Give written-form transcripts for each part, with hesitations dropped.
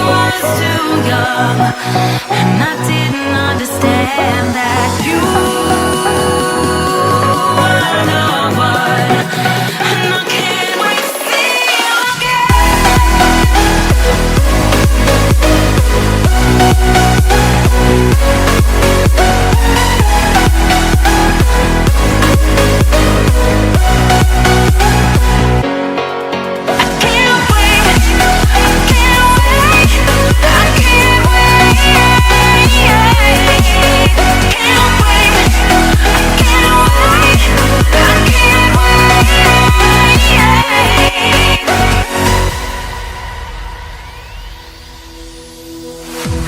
was too young, and I didn't understand that you were the one, and I can't wait to see you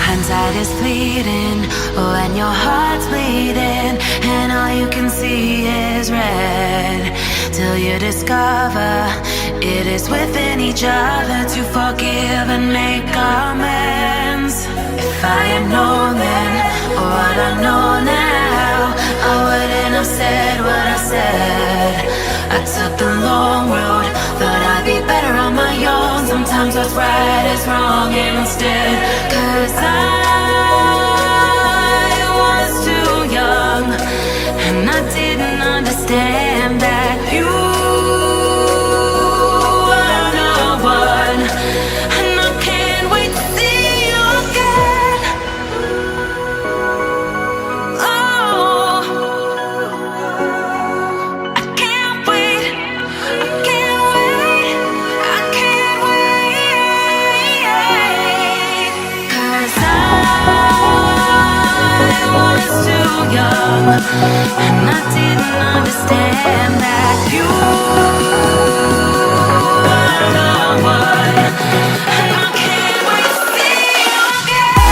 hindsight is fleeting when your heart's bleeding and all you can see is red, till you discover it is within each other to forgive and make amends. If I had known then what I know now, I wouldn't have said what I said. I took the long road, thought I'd be better on my own. Sometimes what's right is wrong instead, 'cause I was too young, and I didn't understand that you were the one, and I can't wait to see you again. Oh, I can't wait, I can't wait, I can't wait, 'cause I was too young, and I didn't understand that you were the one, and I can't wait to see you again.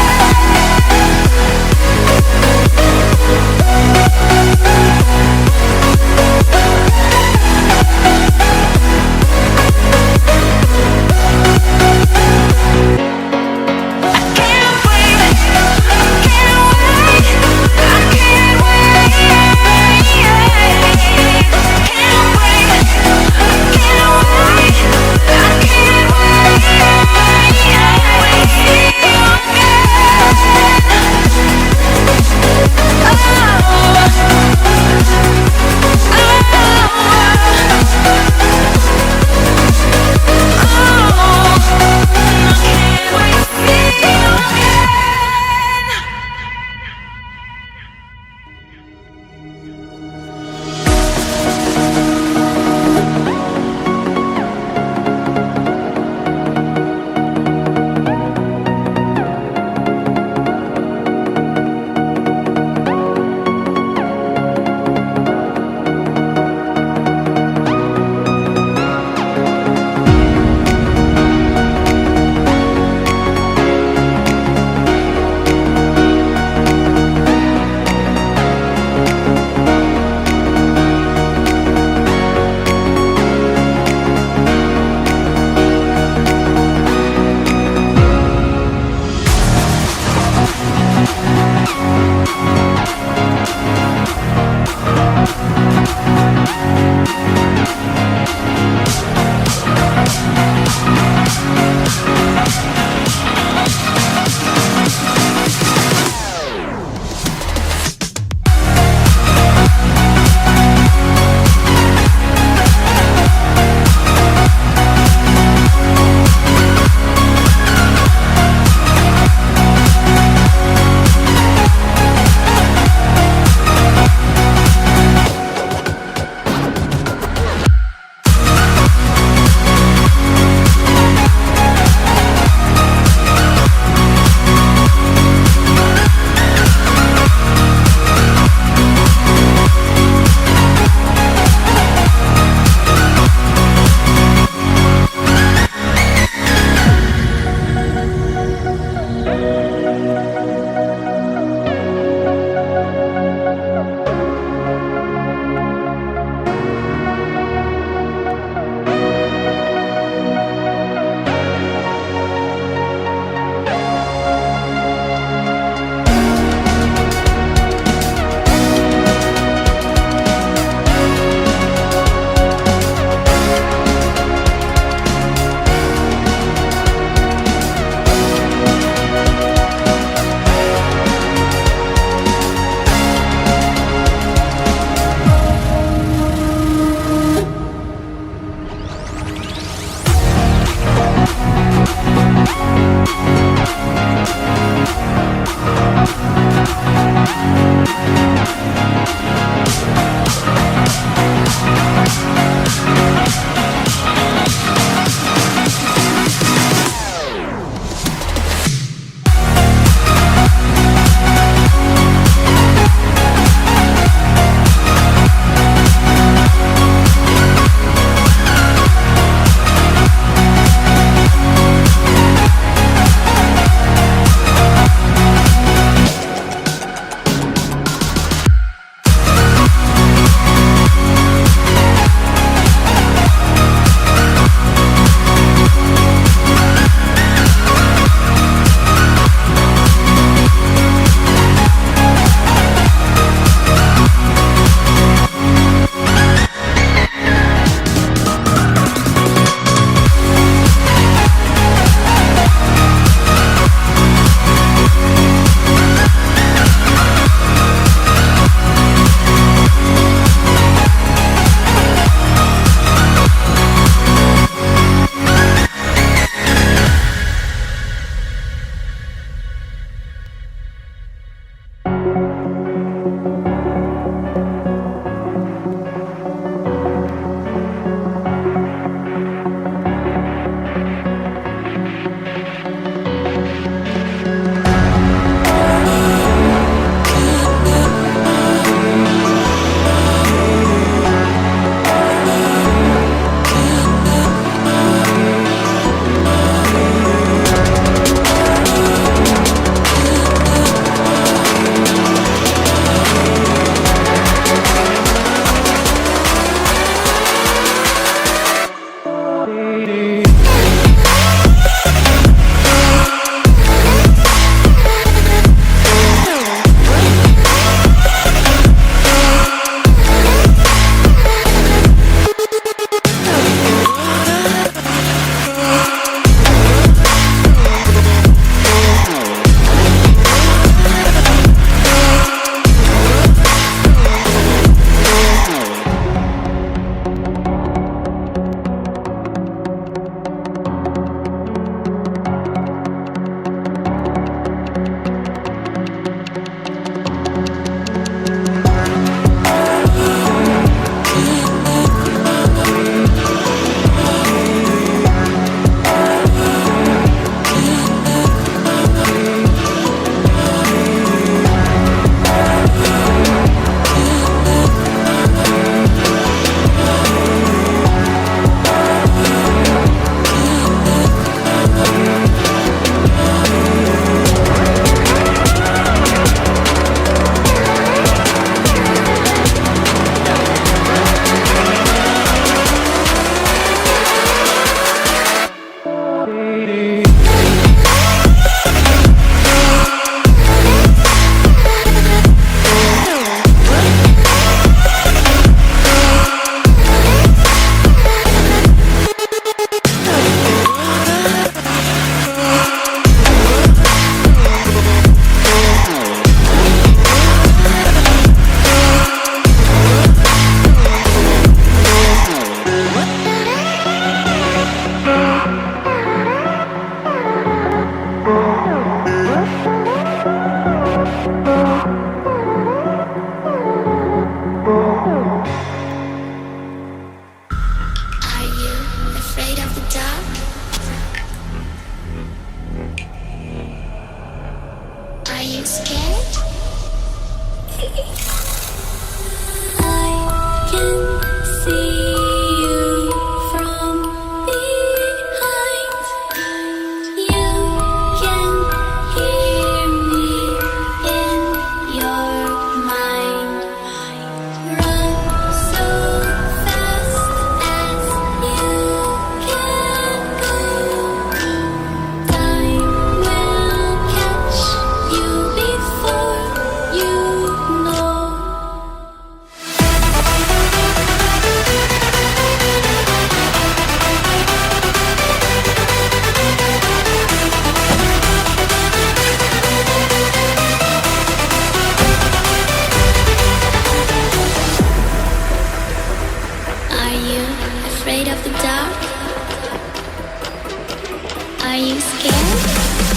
Are you scared?